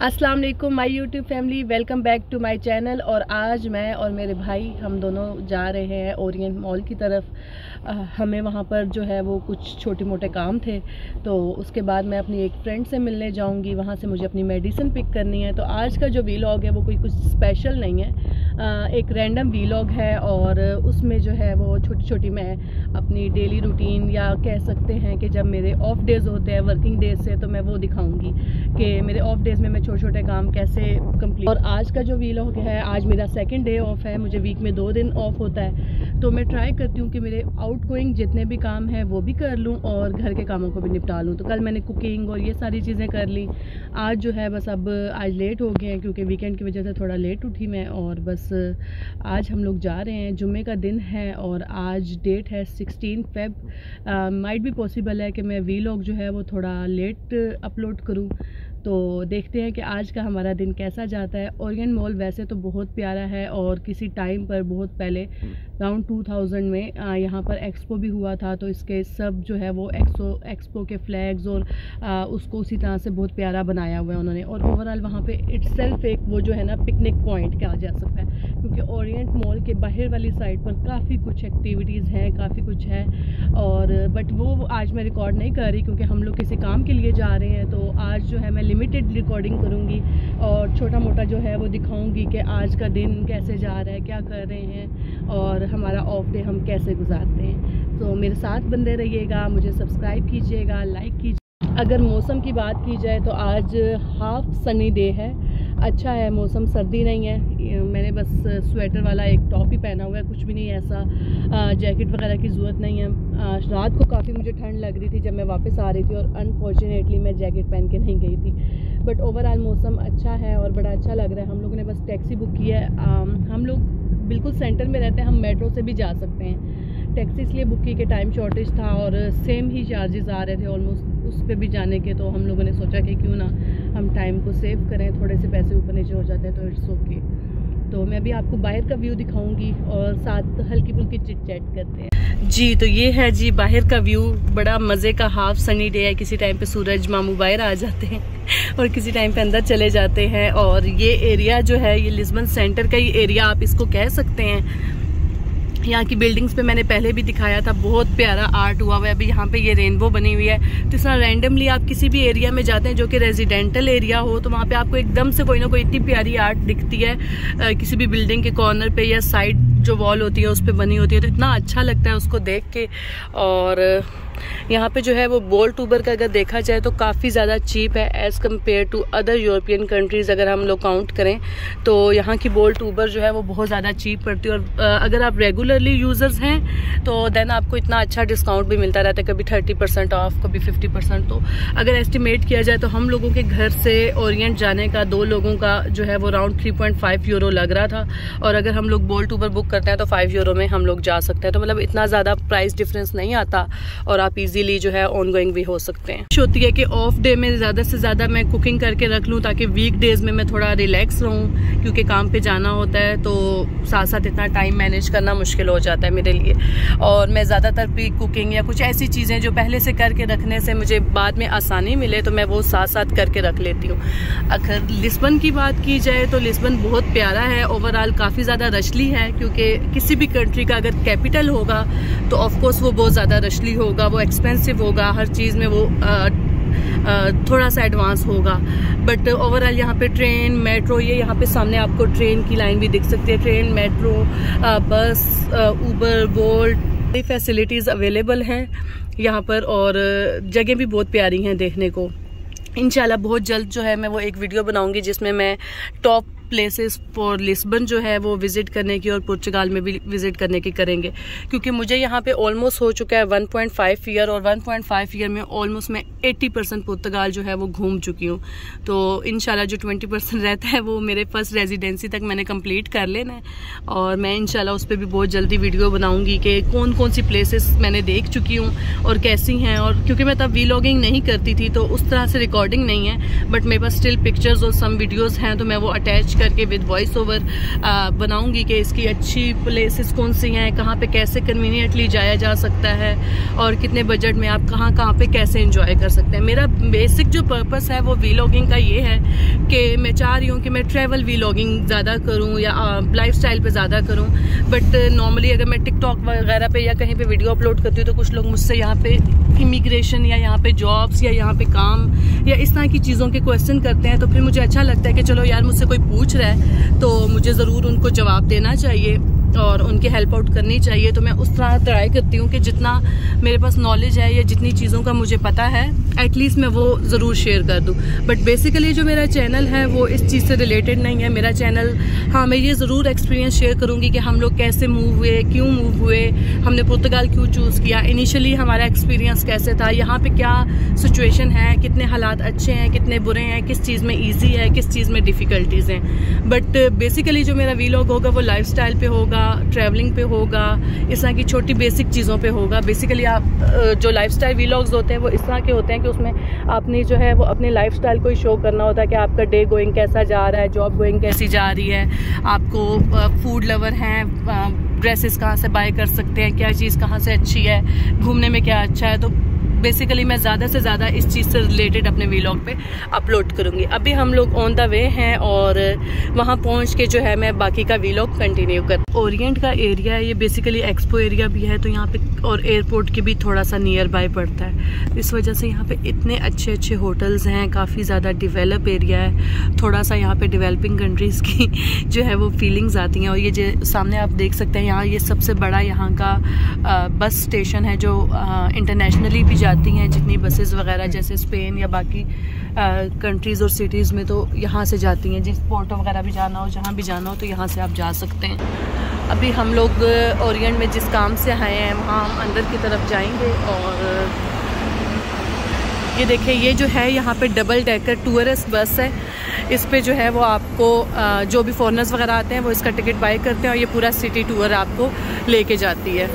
अस्सलाम वालेकुम my YouTube family, welcome back to my channel. और आज मैं और मेरे भाई हम दोनों जा रहे हैं ओरिएंट मॉल की तरफ। हमें वहाँ पर जो है वो कुछ छोटे मोटे काम थे, तो उसके बाद मैं अपनी एक फ्रेंड से मिलने जाऊँगी। वहाँ से मुझे अपनी मेडिसिन पिक करनी है। तो आज का जो वीलॉग है वो कोई कुछ स्पेशल नहीं है, एक रैंडम वीलॉग है और उसमें जो है वो छोटी छोटी मैं अपनी डेली रूटीन या कह सकते हैं कि जब मेरे ऑफ डेज़ होते हैं वर्किंग डेज से, तो मैं वो दिखाऊंगी कि मेरे ऑफ डेज़ में मैं छोटे छोटे काम कैसे कंप्लीट। और आज का जो वीलॉग है, आज मेरा सेकंड डे ऑफ है। मुझे वीक में 2 दिन ऑफ होता है, तो मैं ट्राई करती हूँ कि मेरे आउटगोइंग जितने भी काम हैं वो भी कर लूँ और घर के कामों को भी निपटा लूँ। तो कल मैंने कुकिंग और ये सारी चीज़ें कर ली। आज जो है बस अब आज लेट हो गए हैं क्योंकि वीकेंड की वजह से थोड़ा लेट उठी मैं। और बस आज हम लोग जा रहे हैं, जुम्मे का दिन है और आज डेट है 16 फेब। माइट भी पॉसिबल है कि मैं वीलॉग जो है वो थोड़ा लेट अपलोड करूँ। तो देखते हैं कि आज का हमारा दिन कैसा जाता है। ओरिएंट मॉल वैसे तो बहुत प्यारा है और किसी टाइम पर बहुत पहले अराउंड 2000 में यहाँ पर एक्सपो भी हुआ था, तो इसके सब जो है वो एक्सपो के फ्लैग्स और उसको उसी तरह से बहुत प्यारा बनाया हुआ है उन्होंने। और ओवरऑल वहाँ पे इटसेल्फ एक वो जो है ना पिकनिक पॉइंट कहा जा सकता है, क्योंकि ओरिएंट मॉल के बाहर वाली साइड पर काफ़ी कुछ एक्टिविटीज़ हैं, काफ़ी कुछ है। और बट वो आज मैं रिकॉर्ड नहीं कर रही क्योंकि हम लोग किसी काम के लिए जा रहे हैं। तो आज जो है मैं लिमिटेड रिकॉर्डिंग करूँगी और छोटा मोटा जो है वो दिखाऊँगी कि आज का दिन कैसे जा रहा है, क्या कर रहे हैं और हमारा ऑफ डे हम कैसे गुजारते हैं। तो मेरे साथ बंदे रहिएगा, मुझे सब्सक्राइब कीजिएगा, लाइक कीजिए। अगर मौसम की बात की जाए तो आज हाफ सनी डे है, अच्छा है मौसम, सर्दी नहीं है। मैंने बस स्वेटर वाला एक टॉप ही पहना हुआ है, कुछ भी नहीं ऐसा, जैकेट वगैरह की ज़रूरत नहीं है। रात को काफ़ी मुझे ठंड लग रही थी जब मैं वापस आ रही थी और अनफॉर्चुनेटली मैं जैकेट पहन के नहीं गई थी। बट ओवरऑल मौसम अच्छा है और बड़ा अच्छा लग रहा है। हम लोगों ने बस टैक्सी बुक की है। हम लोग बिल्कुल सेंटर में रहते हैं, हम मेट्रो से भी जा सकते हैं। टैक्सी इसलिए बुक की कि टाइम शॉर्टेज था और सेम ही चार्जेस आ रहे थे ऑलमोस्ट उस पर भी जाने के। तो हम लोगों ने सोचा कि क्यों ना हम टाइम को सेव करें, थोड़े से पैसे ऊपर नीचे हो जाते हैं तो इट्स ओके। तो मैं भी आपको बाहर का व्यू दिखाऊंगी और साथ हल्की फुल्की चिट चैट करते हैं जी। तो ये है जी बाहर का व्यू, बड़ा मज़े का हाफ सनी डे है। किसी टाइम पे सूरज मामू बाहर आ जाते हैं और किसी टाइम पे अंदर चले जाते हैं। और ये एरिया जो है ये लिस्बन सेंटर का ही एरिया आप इसको कह सकते हैं। यहाँ की बिल्डिंग्स पे मैंने पहले भी दिखाया था, बहुत प्यारा आर्ट हुआ हुआ है। अभी यहाँ पे ये रेनबो बनी हुई है। तो इस तरह रैंडमली आप किसी भी एरिया में जाते हैं जो कि रेजिडेंटल एरिया हो, तो वहाँ पे आपको एकदम से कोई ना कोई इतनी प्यारी आर्ट दिखती है किसी भी बिल्डिंग के कॉर्नर पे या साइड जो वॉल होती है उस पर बनी होती है, तो इतना अच्छा लगता है उसको देख के। और यहाँ पे जो है वो बोल्ट ऊबर का अगर देखा जाए तो काफ़ी ज़्यादा चीप है as compare to other European countries. अगर हम लोग काउंट करें तो यहाँ की बोल्ट ऊबर जो है वो बहुत ज़्यादा चीप पड़ती है। और अगर आप रेगुलरली यूज़र्स हैं तो देन आपको इतना अच्छा डिस्काउंट भी मिलता रहता है, कभी 30% ऑफ, कभी 50%। तो अगर एस्टिमेट किया जाए तो हम लोगों के घर से ओरिएंट जाने का 2 लोगों का जो है वो अराउंड 3.5 यूरो लग रहा था। और अगर हम लोग बोल्ट ऊबर बुक करते हैं तो 5 यूरो में हम लोग जा सकते हैं। तो मतलब इतना ज़्यादा प्राइस डिफरेंस नहीं आता और आप इजीली जो है ऑन गोइंग भी हो सकते हैं। होती है कि ऑफ डे में ज़्यादा से ज़्यादा मैं कुकिंग करके रख लूँ ताकि वीक डेज में मैं थोड़ा रिलैक्स रहूँ, क्योंकि काम पे जाना होता है तो साथ साथ इतना टाइम मैनेज करना मुश्किल हो जाता है मेरे लिए। और मैं ज़्यादातर प्री कुकिंग या कुछ ऐसी चीज़ें जो पहले से करके रखने से मुझे बाद में आसानी मिले तो मैं वो साथ साथ करके रख लेती हूँ। अगर लिस्बन की बात की जाए तो लिस्बन बहुत प्यारा है, ओवरऑल काफ़ी ज़्यादा रशली है, क्योंकि किसी भी कंट्री का अगर कैपिटल होगा तो ऑफकोर्स वो बहुत ज़्यादा रशली होगा, वो एक्सपेंसिव होगा, हर चीज़ में वो थोड़ा सा एडवांस होगा। बट ओवरऑल यहाँ पे ट्रेन, मेट्रो, ये यहाँ पे सामने आपको ट्रेन की लाइन भी दिख सकती है। ट्रेन, मेट्रो, बस, ऊबर, वोल्ट, ये फैसिलिटीज़ अवेलेबल हैं यहाँ पर और जगह भी बहुत प्यारी हैं देखने को। इंशाल्लाह बहुत जल्द जो है मैं वो एक वीडियो बनाऊंगी जिसमें मैं टॉप प्लेसेस फॉर लिस्बन जो है वो विज़िट करने की और पुर्तगाल में भी विज़िट करने की करेंगे, क्योंकि मुझे यहाँ पे ऑलमोस्ट हो चुका है 1.5 ईयर और 1.5 ईयर में ऑलमोस्ट मैं 80% पुर्तगाल जो है वो घूम चुकी हूँ। तो इंशाल्लाह जो 20% रहता है वो मेरे फर्स्ट रेजिडेंसी तक मैंने कंप्लीट कर लेना है और मैं इंशाल्लाह उस पर भी बहुत जल्दी वीडियो बनाऊँगी कि कौन कौन सी प्लेसेस मैंने देख चुकी हूँ और कैसी हैं। और क्योंकि मैं तब वीलॉगिंग नहीं करती थी तो उस तरह से रिकॉर्डिंग नहीं है, बट मेरे पास स्टिल पिक्चर्स और सम वीडियोज़ हैं, तो मैं वो अटैच करके विद वॉइस ओवर बनाऊंगी कि इसकी अच्छी प्लेसेस कौन सी हैं, कहाँ पे कैसे कन्वीनियंटली जाया जा सकता है और कितने बजट में आप कहाँ पे कैसे एंजॉय कर सकते हैं। मेरा बेसिक जो पर्पस है वो व्लॉगिंग का ये है कि मैं चाह रही हूँ कि मैं ट्रैवल व्लॉगिंग ज़्यादा करूँ या लाइफस्टाइल पे ज़्यादा करूँ। बट नॉर्मली अगर मैं टिकटॉक वगैरह पे या कहीं पे वीडियो अपलोड करती हूँ तो कुछ लोग मुझसे यहाँ पे इमिग्रेशन या यहाँ पे जॉब्स या यहाँ पे काम या इस तरह की चीज़ों के क्वेश्चन करते हैं। तो फिर मुझे अच्छा लगता है कि चलो यार, मुझसे कोई पूछ रहा है तो मुझे ज़रूर उनको जवाब देना चाहिए और उनकी हेल्प आउट करनी चाहिए। तो मैं उस तरह ट्राई करती हूँ कि जितना मेरे पास नॉलेज है या जितनी चीज़ों का मुझे पता है एटलीस्ट मैं वो ज़रूर शेयर कर दूँ। बट बेसिकली जो मेरा चैनल है वो इस चीज़ से रिलेटेड नहीं है। मेरा चैनल, हाँ, मैं ये ज़रूर एक्सपीरियंस शेयर करूँगी कि हम लोग कैसे मूव हुए, क्यों मूव हुए, हमने पुर्तगाल क्यों चूज़ किया, इनिशियली हमारा एक्सपीरियंस कैसे था, यहाँ पे क्या सिचुएशन है, कितने हालात अच्छे हैं, कितने बुरे हैं, किस चीज़ में ईजी है, किस चीज़ में डिफ़िकल्टीज़ हैं। बट बेसिकली जो मेरा व्लॉग होगा वो लाइफस्टाइल पे होगा, ट्रैवलिंग पे होगा, इस तरह की छोटी बेसिक चीज़ों पे होगा। बेसिकली आप जो लाइफस्टाइल व्लॉग्स होते हैं वो इस तरह के होते हैं कि उसमें आपने जो है वो अपने लाइफस्टाइल को ही शो करना होता है कि आपका डे गोइंग कैसा जा रहा है, जॉब गोइंग कैसी जा रही है, आपको फूड लवर हैं, ड्रेसेस कहाँ से बाय कर सकते हैं, क्या चीज़ कहाँ से अच्छी है, घूमने में क्या अच्छा है। तो बेसिकली मैं ज़्यादा से ज़्यादा इस चीज़ से रिलेटेड अपने व्लॉग पे अपलोड करूँगी। अभी हम लोग ऑन द वे हैं और वहाँ पहुँच के जो है मैं बाकी का व्लॉग कंटिन्यू कर। ओरिएंट का एरिया है ये, बेसिकली एक्सपो एरिया भी है तो यहाँ पे, और एयरपोर्ट के भी थोड़ा सा नियर बाय पड़ता है। इस वजह से यहाँ पे इतने अच्छे अच्छे होटल्स हैं, काफ़ी ज़्यादा डेवलप एरिया है। थोड़ा सा यहाँ पे डेवलपिंग कंट्रीज़ की जो है वो फीलिंग्स आती हैं। और ये जो सामने आप देख सकते हैं, यहाँ ये सबसे बड़ा यहाँ का बस स्टेशन है जो इंटरनेशनली भी जाती हैं जितनी बसेस वगैरह, जैसे स्पेन या बाकी कंट्रीज़ और सिटीज़ में तो यहाँ से जाती हैं। जिस पोर्ट वगैरह भी जाना हो, जहाँ भी जाना हो तो यहाँ से आप जा सकते हैं। अभी हम लोग ओरिएंट में जिस काम से आए हैं वहाँ हम अंदर की तरफ जाएंगे। और ये देखिए, ये जो है यहाँ पे डबल डेकर टूरिस्ट बस है। इस पे जो है वो आपको जो भी फॉरेनर्स वगैरह आते हैं वो इसका टिकट बाय करते हैं और ये पूरा सिटी टूर आपको लेके जाती है।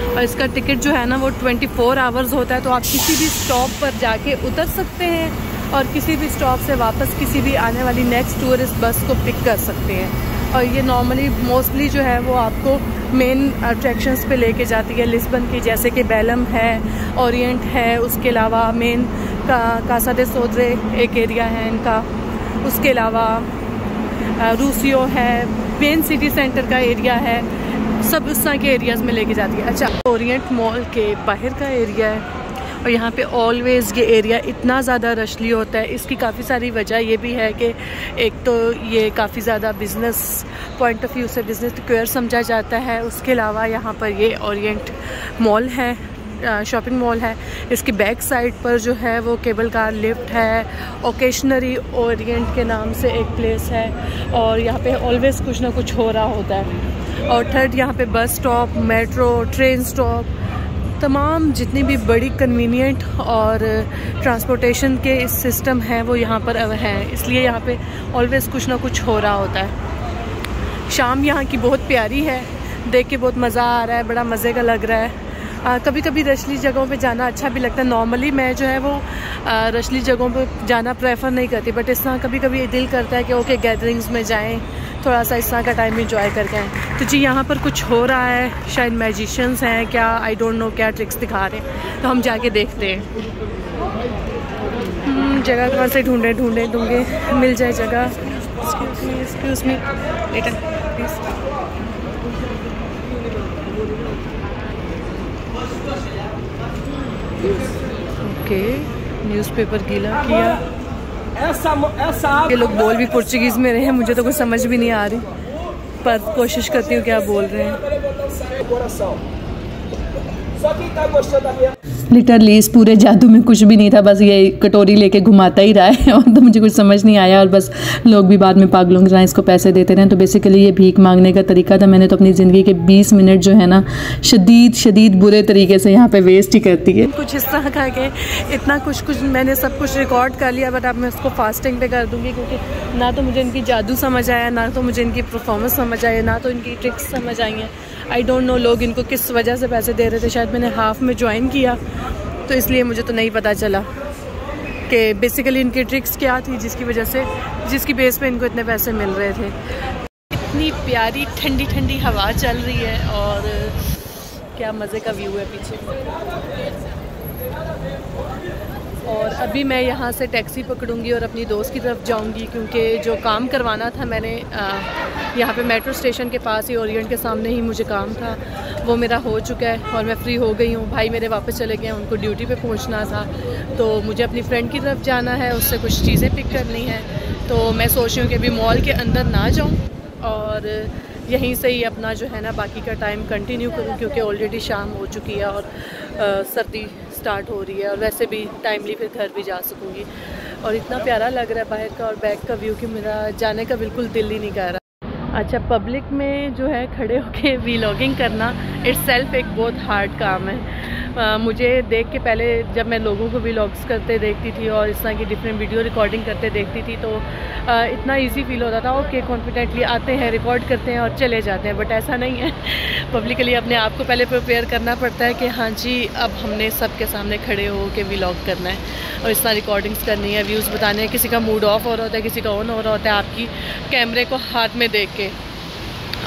और इसका टिकट जो है ना वो 24 आवर्स होता है, तो आप किसी भी स्टॉप पर जाके उतर सकते हैं और किसी भी स्टॉप से वापस किसी भी आने वाली नेक्स्ट टूरिस्ट बस को पिक कर सकते हैं। और ये नॉर्मली मोस्टली जो है वो आपको मेन अट्रैक्शंस पे लेके जाती है लिस्बन की, जैसे कि बेलम है, ओरिएंट है, उसके अलावा मेन कासा दे सोद्रे एक एरिया है इनका, उसके अलावा रूसियो है, मेन सिटी सेंटर का एरिया है, सब उस तरह के एरियाज़ में लेके जाती है। अच्छा, ओरिएंट मॉल के बाहर का एरिया है और यहाँ पे ऑलवेज़ ये एरिया इतना ज़्यादा रशली होता है। इसकी काफ़ी सारी वजह ये भी है कि एक तो ये काफ़ी ज़्यादा बिज़नेस पॉइंट ऑफ व्यू से बिज़नेस स्क्वायर समझा जाता है। उसके अलावा यहाँ पर ये ओरिएंट मॉल है, शॉपिंग मॉल है। इसकी बैक साइड पर जो है वो केबल कार लिफ्ट है, ओकेशनरी ओरिएंट के नाम से एक प्लेस है और यहाँ पे ऑलवेज़ कुछ ना कुछ हो रहा होता है। और थर्ड, यहाँ पे bus stop, metro, train stop, तमाम जितनी भी बड़ी कन्वीनियंट और ट्रांसपोर्टेशन के सिस्टम हैं वो यहाँ पर हैं, इसलिए यहाँ पे ऑलवेज़ कुछ ना कुछ हो रहा होता है। शाम यहाँ की बहुत प्यारी है, देख के बहुत मज़ा आ रहा है, बड़ा मज़े का लग रहा है। कभी कभी रशली जगहों पे जाना अच्छा भी लगता है। नॉर्मली मैं जो है वो रशली जगहों पे जाना प्रेफर नहीं करती, बट इस तरह कभी कभी दिल करता है कि ओके गैदरिंग्स में जाएं, थोड़ा सा इस तरह का टाइम इंजॉय करके आएँ। तो जी यहाँ पर कुछ हो रहा है, शायद मैजिशियंस हैं क्या, आई डोंट नो क्या ट्रिक्स दिखा रहे हैं, तो हम जाके देखते हैं। जगह कहाँ से ढूंढे मिल जाए जगह। एक्सक्यूज मी बेटा प्लीज़। ओके, न्यूज़पेपर गीला किया। ये लोग बोल भी पुर्तगीज़ में रहे हैं, मुझे तो कुछ समझ भी नहीं आ रही, पर कोशिश करती हूँ क्या बोल रहे हैं। लिटरली इस पूरे जादू में कुछ भी नहीं था, बस ये कटोरी लेके घुमाता ही रहा है और तो मुझे कुछ समझ नहीं आया। और बस लोग भी बाद में पागलों की तरह इसको पैसे देते रहे। तो बेसिकली ये भीख मांगने का तरीका था। मैंने तो अपनी ज़िंदगी के 20 मिनट जो है ना शदीद बुरे तरीके से यहाँ पे वेस्ट ही करती है। कुछ इस तरह का कि इतना कुछ मैंने सब कुछ रिकॉर्ड कर लिया, बट अब मैं उसको फास्टिंग पे कर दूँगी, क्योंकि ना तो मुझे इनकी जादू समझ आया, ना तो मुझे इनकी परफॉर्मेंस समझ आई, ना तो इनकी ट्रिक्स समझ आई हैं। आई डोंट नो लोग इनको किस वजह से पैसे दे रहे थे। शायद मैंने हाफ में ज्वाइन किया तो इसलिए मुझे तो नहीं पता चला कि बेसिकली इनकी ट्रिक्स क्या थी जिसकी बेस पे इनको इतने पैसे मिल रहे थे। इतनी प्यारी ठंडी ठंडी हवा चल रही है और क्या मज़े का व्यू है पीछे। और अभी मैं यहाँ से टैक्सी पकड़ूंगी और अपनी दोस्त की तरफ जाऊंगी, क्योंकि जो काम करवाना था मैंने यहाँ पे मेट्रो स्टेशन के पास ही, ओरिएंट के सामने ही मुझे काम था, वो मेरा हो चुका है और मैं फ्री हो गई हूँ। भाई मेरे वापस चले गए, उनको ड्यूटी पे पहुँचना था, तो मुझे अपनी फ्रेंड की तरफ जाना है, उससे कुछ चीज़ें पिक करनी है। तो मैं सोच रही हूँ कि अभी मॉल के अंदर ना जाऊँ और यहीं से ही अपना जो है ना बाकी का टाइम कंटिन्यू करूँ, क्योंकि ऑलरेडी शाम हो चुकी है और सर्दी स्टार्ट हो रही है, और वैसे भी टाइमली फिर घर भी जा सकूँगी। और इतना प्यारा लग रहा है बाहर का और बैक का व्यू कि मेरा जाने का बिल्कुल दिल ही नहीं कर रहा। अच्छा, पब्लिक में जो है खड़े होके व्लॉगिंग करना इट्स सेल्फ एक बहुत हार्ड काम है। मुझे देख के पहले जब मैं लोगों को व्लॉग्स करते देखती थी और इस तरह की डिफरेंट वीडियो रिकॉर्डिंग करते देखती थी, तो इतना इजी फील होता था, ओके कॉन्फिडेंटली आते हैं, रिकॉर्ड करते हैं और चले जाते हैं। बट ऐसा नहीं है, पब्लिकली अपने आप को पहले प्रिपेयर करना पड़ता है कि हाँ जी अब हमने सबके सामने खड़े हो के व्लॉग करना है और इस तरह रिकॉर्डिंग्स करनी है, व्यूज़ बताने हैं। किसी का मूड ऑफ हो रहा होता है, किसी का ऑन हो रहा होता है आपकी कैमरे को हाथ में देख के।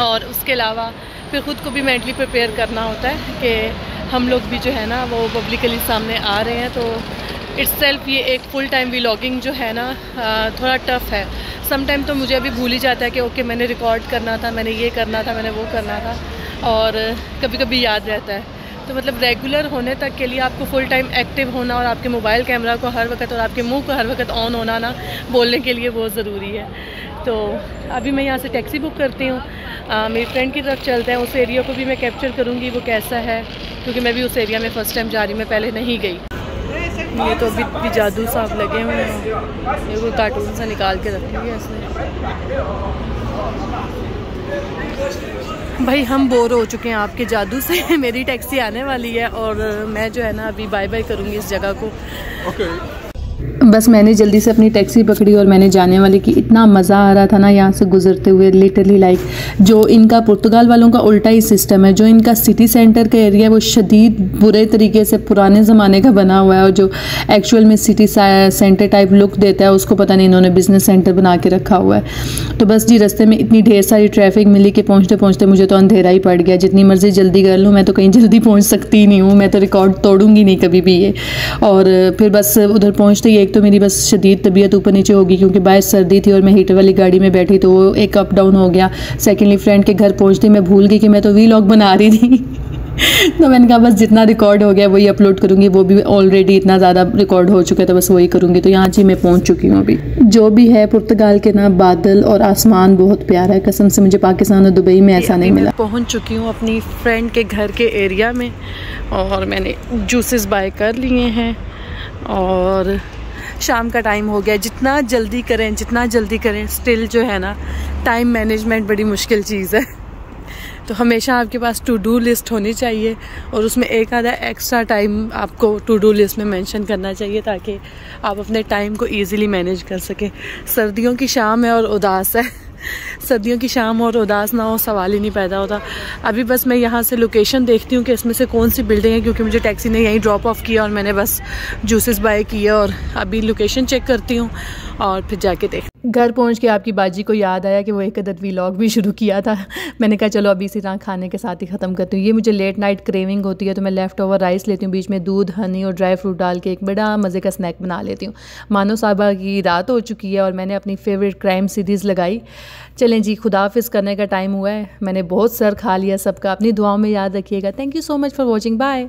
और उसके अलावा फिर ख़ुद को भी मेंटली प्रिपेयर करना होता है कि हम लोग भी जो है ना वो पब्लिकली सामने आ रहे हैं। तो इट्स सेल्फ ये एक फुल टाइम व्लॉगिंग जो है ना थोड़ा टफ़ है। सम टाइम तो मुझे अभी भूल ही जाता है कि ओके मैंने रिकॉर्ड करना था, मैंने ये करना था, मैंने वो करना था, और कभी कभी याद रहता है। तो मतलब रेगुलर होने तक के लिए आपको फुल टाइम एक्टिव होना और आपके मोबाइल कैमरा को हर वक्त और आपके मुंह को हर वक्त ऑन होना ना बोलने के लिए बहुत ज़रूरी है। तो अभी मैं यहाँ से टैक्सी बुक करती हूँ, मेरी फ्रेंड की तरफ चलते हैं। उस एरिया को भी मैं कैप्चर करूँगी वो कैसा है, क्योंकि मैं भी उस एरिया में फ़र्स्ट टाइम जा रही, मैं पहले नहीं गई। ये तो अभी भी जादू साहब लगे हुए हैं, ये कोई कार्टून सा निकाल के रख लिया इसने। भाई हम बोर हो चुके हैं आपके जादू से। मेरी टैक्सी आने वाली है और मैं जो है ना अभी बाय बाय करूँगी इस जगह को। बस मैंने जल्दी से अपनी टैक्सी पकड़ी और मैंने जाने वाली कि इतना मज़ा आ रहा था ना यहाँ से गुजरते हुए। लिटरली लाइक जो इनका पुर्तगाल वालों का उल्टा ही सिस्टम है, जो इनका सिटी सेंटर का एरिया है वो शदीद बुरे तरीके से पुराने ज़माने का बना हुआ है, और जो एक्चुअल में सिटी सेंटर टाइप लुक देता है उसको पता नहीं इन्होंने बिज़नेस सेंटर बना के रखा हुआ है। तो बस जी रास्ते में इतनी ढेर सारी ट्रैफिक मिली कि पहुँचते पहुँचते मुझे तो अंधेरा ही पड़ गया। जितनी मर्ज़ी जल्दी कर लूँ मैं तो कहीं जल्दी पहुँच सकती नहीं हूँ, मैं तो रिकॉर्ड तोड़ूंगी नहीं कभी भी ये। और फिर बस उधर पहुँचते ही एक तो मेरी बस शदीद तबीयत ऊपर नीचे होगी क्योंकि बाहर सर्दी थी और मैं हीटर वाली गाड़ी में बैठी, तो वो एक अप डाउन हो गया। सेकेंडली फ्रेंड के घर पहुँचते मैं भूल गई कि मैं तो व्लॉग बना रही थी। तो मैंने कहा बस जितना रिकॉर्ड हो गया वही अपलोड करूँगी, वो भी ऑलरेडी इतना ज़्यादा रिकॉर्ड हो चुका है तो बस वही करूँगी। तो यहाँ जी मैं पहुँच चुकी हूँ अभी। जो भी है पुर्तगाल के ना बादल और आसमान बहुत प्यारा है, कसम से मुझे पाकिस्तान और दुबई में ऐसा नहीं मिला। पहुँच चुकी हूँ अपनी फ्रेंड के घर के एरिया में और मैंने जूसेस बाय कर लिए हैं और शाम का टाइम हो गया। जितना जल्दी करें स्टिल जो है ना टाइम मैनेजमेंट बड़ी मुश्किल चीज़ है। तो हमेशा आपके पास टू डू लिस्ट होनी चाहिए और उसमें एक आधा एक्स्ट्रा टाइम आपको टू डू लिस्ट में मेंशन करना चाहिए ताकि आप अपने टाइम को इजीली मैनेज कर सकें। सर्दियों की शाम है और उदास है, सर्दियों की शाम और उदास ना हो सवाल ही नहीं पैदा होता। अभी बस मैं यहाँ से लोकेशन देखती हूँ कि इसमें से कौन सी बिल्डिंग है, क्योंकि मुझे टैक्सी ने यहीं ड्रॉप ऑफ किया और मैंने बस जूसेस बाय किए और अभी लोकेशन चेक करती हूँ और फिर जाके देख। घर पहुँच के आपकी बाजी को याद आया कि वो एक अदद व्लॉग भी शुरू किया था। मैंने कहा चलो अभी इसी तरह खाने के साथ ही ख़त्म करती हूँ। ये मुझे लेट नाइट क्रेविंग होती है तो मैं लेफ़्ट ओवर राइस लेती हूँ, बीच में दूध हनी और ड्राई फ्रूट डाल के एक बड़ा मज़े का स्नैक बना लेती हूँ। मानो साहबा की रात हो चुकी है और मैंने अपनी फेवरेट क्राइम सीरीज़ लगाई। चलें जी, खुदाफिज़ करने का टाइम हुआ है। मैंने बहुत सर खा लिया सबका। अपनी दुआओं में याद रखिएगा। Thank you so much for watching, bye.